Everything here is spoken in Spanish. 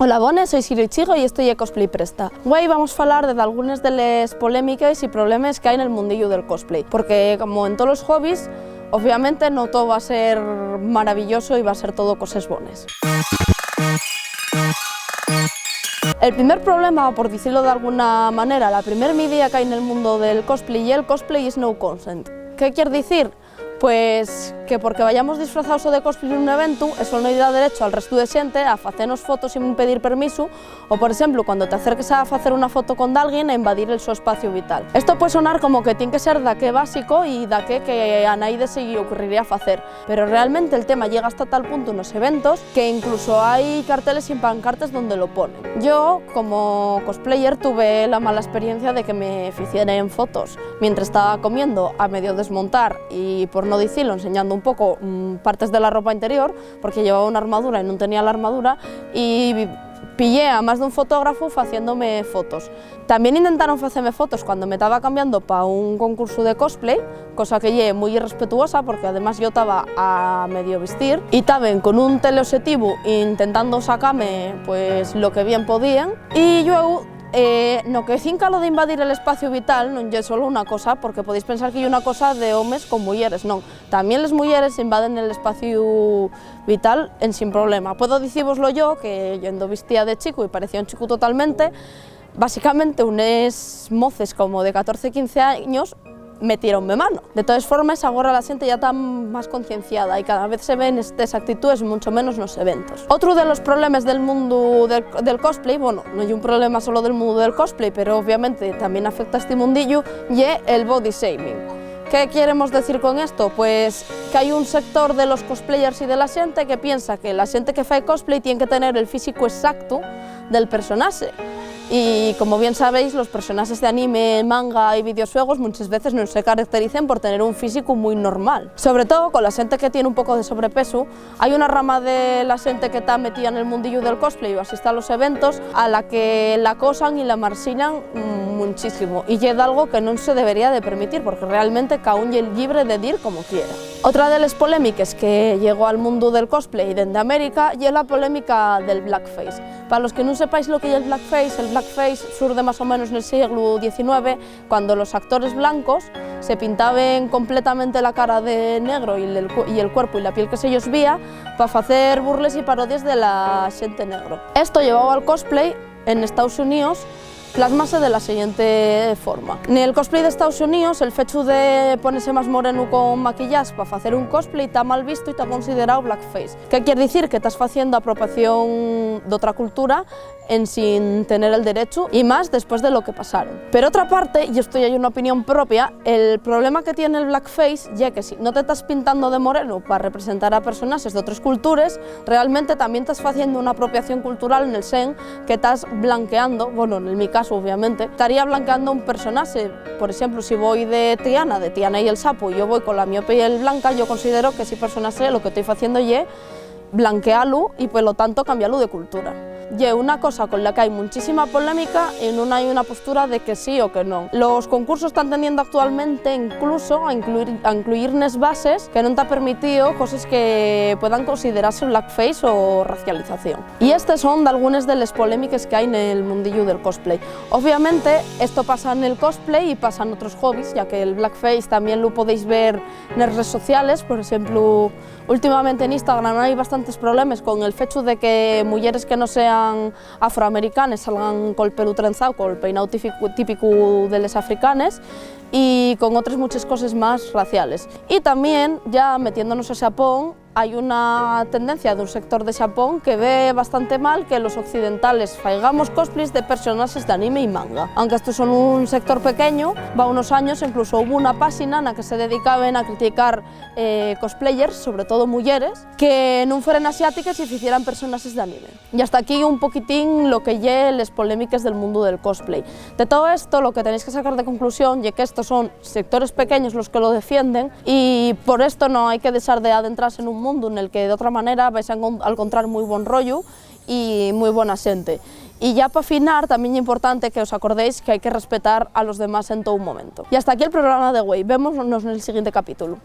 Hola, bones, soy Siro Ichigo y estoy a Cosplay Presta. Hoy vamos a hablar de algunas de las polémicas y problemas que hay en el mundillo del cosplay, porque como en todos los hobbies, obviamente no todo va a ser maravilloso y va a ser todo cosas bones. El primer problema, por decirlo de alguna manera, la primera idea que hay en el mundo del cosplay y el cosplay es no consent. ¿Qué quiere decir? Pues que porque vayamos disfrazados de cosplay en un evento, eso no da derecho al resto de xente a facernos fotos sin pedir permiso o, por ejemplo, cuando te acerques a hacer una foto con alguien a invadir el su espacio vital. Esto puede sonar como que tiene que ser daqué básico y daqué que a nadie se le ocurriría hacer, pero realmente el tema llega hasta tal punto en los eventos que incluso hay carteles y pancartas donde lo ponen. Yo, como cosplayer, tuve la mala experiencia de que me hicieran fotos mientras estaba comiendo a medio desmontar y, por no decirlo, enseñando un poco partes de la ropa interior, porque llevaba una armadura y no tenía la armadura, y pillé a más de un fotógrafo haciéndome fotos. También intentaron hacerme fotos cuando me estaba cambiando para un concurso de cosplay, cosa que llegué muy irrespetuosa porque además yo estaba a medio vestir y estaban con un teleobjetivo intentando sacarme pues lo que bien podían, y yo no que cinca lo de invadir el espacio vital non é solo una cosa, porque podéis pensar que é una cosa de homes con mulleres, non. Tamén les mulleres invaden el espacio vital sin problema. Puedo dicírvoslo yo, que yendo vestía de chico y parecía un chico totalmente, básicamente unes moces como de 14-15 años metieronme mano. De todas formas, agora la xente ya está más concienciada y cada vez se ven estas actitudes mucho menos nos eventos. Otro de los problemas del mundo del cosplay, bueno, no hay un problema solo del mundo del cosplay, pero obviamente también afecta a este mundillo, y el body shaming. ¿Qué queremos decir con esto? Pues que hay un sector de los cosplayers y de la xente que piensa que la xente que fai cosplay tiene que tener el físico exacto del personaje. Y como bien sabéis, los personajes de anime, manga y videojuegos muchas veces no se caracterizan por tener un físico muy normal. Sobre todo con la gente que tiene un poco de sobrepeso, hay una rama de la gente que está metida en el mundillo del cosplay o asiste a los eventos a la que la acosan y la marginan muchísimo, y es algo que no se debería de permitir porque realmente cada uno es libre de dir como quiera. Otra de las polémicas que llegó al mundo del cosplay desde América es la polémica del blackface. Para los que no sepáis lo que es el blackface surge más o menos en el siglo XIX, cuando los actores blancos se pintaban completamente la cara de negro y el cuerpo y la piel que se ellos veía para hacer burles y parodias de la xente negro. Esto llevado al cosplay en Estados Unidos plasmase de la siguiente forma. En el cosplay de Estados Unidos, el hecho de ponerse más moreno con maquillaje para hacer un cosplay está mal visto y está considerado blackface. ¿Qué quiere decir? Que estás haciendo apropiación de otra cultura sin tener el derecho, y más después de lo que pasaron. Pero otra parte, y esto ya hay una opinión propia, el problema que tiene el blackface ya que si no te estás pintando de moreno para representar a personajes de otras culturas, realmente también estás haciendo una apropiación cultural en el sen que estás blanqueando, bueno, en mi caso obviamente, estaría blanqueando un personaje. Por ejemplo, si voy de Tiana y el sapo, y yo voy con la mi piel blanca, yo considero que ese personaje lo que estoy haciendo es blanquearlo y por lo tanto cambiarlo de cultura. Y una cosa con la que hay muchísima polémica y no hay una postura de que sí o que no. Los concursos están tendiendo actualmente incluso a incluir nes bases que no te ha permitido cosas que puedan considerarse blackface o racialización. Y estas son algunas de las polémicas que hay en el mundillo del cosplay. Obviamente esto pasa en el cosplay y pasa en otros hobbies, ya que el blackface también lo podéis ver en las redes sociales. Por ejemplo, últimamente en Instagram hay bastantes problemas con el hecho de que mujeres que no sean afroamericanas salgan con el pelo trenzado, con el peinado típico de las africanas, y con otras muchas cosas más raciales. Y también, ya metiéndonos a Japón, hay una tendencia de un sector de Japón que ve bastante mal que los occidentales faigamos cosplays de personajes de anime y manga. Aunque estos son un sector pequeño, va unos años incluso hubo una página en la que se dedicaban a criticar cosplayers, sobre todo mujeres, que no fueran asiáticas y hicieran personajes de anime. Y hasta aquí un poquitín lo que lle las polémicas del mundo del cosplay. De todo esto, lo que tenéis que sacar de conclusión es que estos son sectores pequeños los que lo defienden, y por esto no hay que dejar de adentrarse en un mundo en el que de otra manera vais a encontrar muy buen rollo y muy buena xente. Y ya para afinar, también es importante que os acordéis que hay que respetar a los demás en todo momento. Y hasta aquí el programa de hoy. Vémonos en el siguiente capítulo.